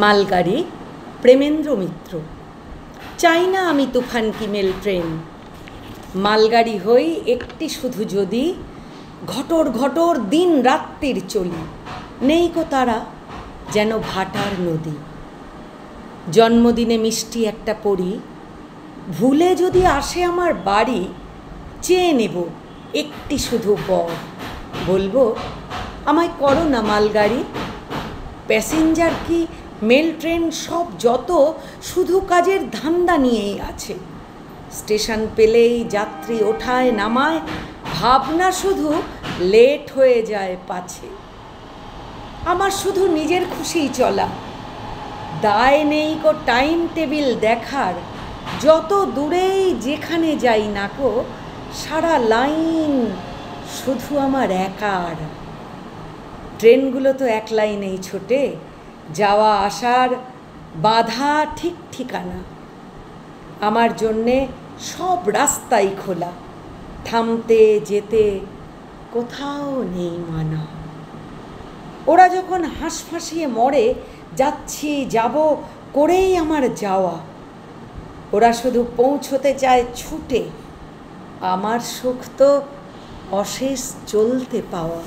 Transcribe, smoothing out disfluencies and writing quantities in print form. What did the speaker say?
মালগাড়ি, প্রেমেন্দ্র মিত্র। চাই না আমি তুফান কি মেল ট্রেন, মালগাড়ি হই একটি শুধু যদি, ঘটর ঘটর দিন রাত্রির চলি, নেই কো তারা যেন ভাটার নদী। জন্মদিনে মিষ্টি একটা পড়ি, ভুলে যদি আসে আমার বাড়ি, চেয়ে নেব একটি শুধু বর, বলবো আমায় করো না মালগাড়ি। প্যাসেঞ্জার কি মেল ট্রেন সব যত শুধু কাজের ধান্দা নিয়েই আছে, স্টেশন পেলেই যাত্রী ওঠায় নামায়, ভাবনা শুধু লেট হয়ে যায় পাছে। আমার শুধু নিজের খুশিই চলা, দায় নেই কো টাইম টেবিল দেখার, যত দূরেই যেখানে যাই না কো সারা লাইন শুধু আমার একার। ট্রেনগুলো তো এক লাইনেই ছোটে, যাওয়া আসার বাধা ঠিক ঠিকানা, আমার জন্যে সব রাস্তাই খোলা, থামতে যেতে কোথাও নেই মানা। ওরা যখন হাঁসফাঁসিয়ে মরে যাচ্ছি যাব করেই আমার যাওয়া, ওরা শুধু পৌঁছতে চায় ছুটে, আমার সুখ তো অশেষ চলতে পাওয়া।